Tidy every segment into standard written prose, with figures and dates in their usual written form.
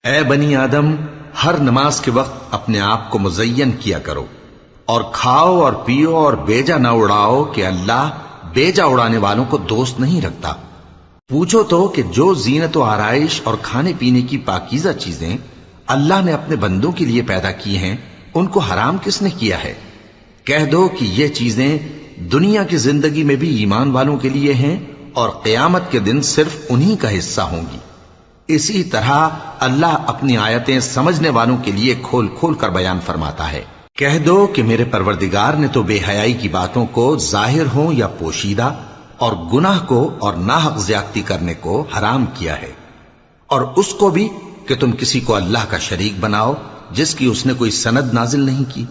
اے بنی آدم، ہر نماز کے وقت اپنے آپ کو مزین کیا کرو، اور کھاؤ اور پیو اور بیجا نہ اڑاؤ کہ اللہ بیجا اڑانے والوں کو دوست نہیں رکھتا۔ پوچھو تو کہ جو زینت و آرائش اور کھانے پینے کی پاکیزہ چیزیں اللہ نے اپنے بندوں کے لیے پیدا کی ہیں، ان کو حرام کس نے کیا ہے؟ کہہ دو کہ یہ چیزیں دنیا کی زندگی میں بھی ایمان والوں کے لیے ہیں اور قیامت کے دن صرف انہی کا حصہ ہوں گی۔ اسی طرح اللہ اپنی آیتیں سمجھنے والوں کے لیے کھول کھول کر بیان فرماتا ہے۔ کہہ دو کہ میرے پروردگار نے تو بے حیائی کی باتوں کو ظاہر ہوں یا پوشیدہ، اور گناہ کو اور ناحق زیادتی کرنے کو حرام کیا ہے، اور اس کو بھی کہ تم کسی کو اللہ کا شریک بناؤ جس کی اس نے کوئی سند نازل نہیں کی،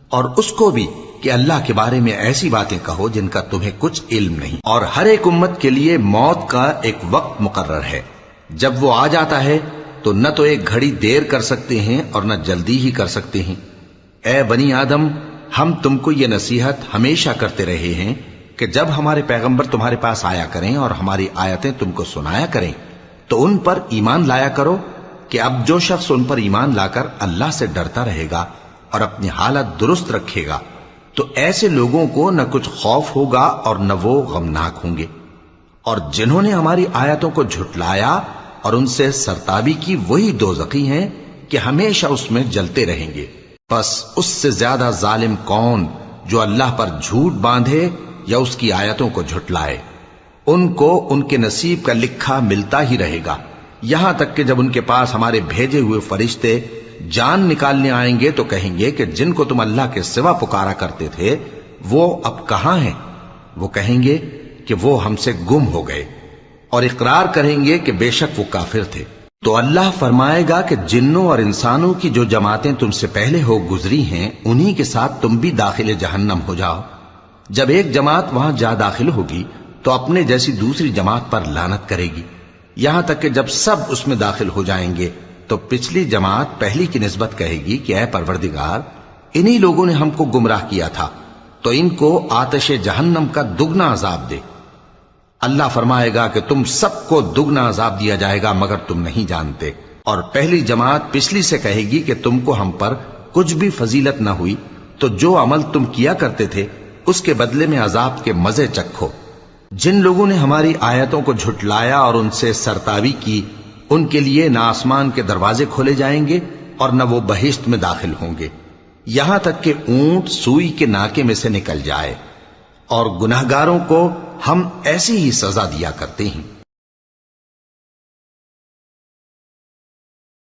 اور اس کو بھی کہ اللہ کے بارے میں ایسی باتیں کہو جن کا تمہیں کچھ علم نہیں۔ اور ہر ایک امت کے لیے موت کا ایک وقت مقرر ہے، جب وہ آ جاتا ہے تو نہ تو ایک گھڑی دیر کر سکتے ہیں اور نہ جلدی ہی کر سکتے ہیں۔ اے بنی آدم، ہم تم کو یہ نصیحت ہمیشہ کرتے رہے ہیں کہ جب ہمارے پیغمبر تمہارے پاس آیا کریں اور ہماری آیتیں تم کو سنایا کریں تو ان پر ایمان لایا کرو، کہ اب جو شخص ان پر ایمان لا کر اللہ سے ڈرتا رہے گا اور اپنی حالت درست رکھے گا تو ایسے لوگوں کو نہ کچھ خوف ہوگا اور نہ وہ غمناک ہوں گے۔ اور جنہوں نے ہماری آیتوں کو جھٹلایا اور ان سے سرتابی کی، وہی دوزخی ہیں کہ ہمیشہ اس میں جلتے رہیں گے۔ پس اس سے زیادہ ظالم کون جو اللہ پر جھوٹ باندھے یا اس کی آیتوں کو جھٹلائے؟ ان کو ان کے نصیب کا لکھا ملتا ہی رہے گا، یہاں تک کہ جب ان کے پاس ہمارے بھیجے ہوئے فرشتے جان نکالنے آئیں گے تو کہیں گے کہ جن کو تم اللہ کے سوا پکارا کرتے تھے وہ اب کہاں ہیں؟ وہ کہیں گے کہ وہ ہم سے گم ہو گئے، اور اقرار کریں گے کہ بے شک وہ کافر تھے۔ تو اللہ فرمائے گا کہ جنوں اور انسانوں کی جو جماعتیں تم سے پہلے ہو گزری ہیں انہی کے ساتھ تم بھی داخل جہنم ہو جاؤ۔ جب ایک جماعت وہاں جا داخل ہوگی تو اپنے جیسی دوسری جماعت پر لعنت کرے گی، یہاں تک کہ جب سب اس میں داخل ہو جائیں گے تو پچھلی جماعت پہلی کی نسبت کہے گی کہ اے پروردگار، انہی لوگوں نے ہم کو گمراہ کیا تھا، تو ان کو آتش جہنم کا دگنا عذاب دے۔ اللہ فرمائے گا کہ تم سب کو دگنا عذاب دیا جائے گا مگر تم نہیں جانتے۔ اور پہلی جماعت پچھلی سے کہے گی کہ تم کو ہم پر کچھ بھی فضیلت نہ ہوئی، تو جو عمل تم کیا کرتے تھے اس کے بدلے میں عذاب کے مزے چکھو۔ جن لوگوں نے ہماری آیتوں کو جھٹلایا اور ان سے سرتابی کی، ان کے لیے نہ آسمان کے دروازے کھولے جائیں گے اور نہ وہ بہشت میں داخل ہوں گے، یہاں تک کہ اونٹ سوئی کے ناکے میں سے نکل جائے۔ اور گناہگاروں کو ہم ایسی ہی سزا دیا کرتے ہیں۔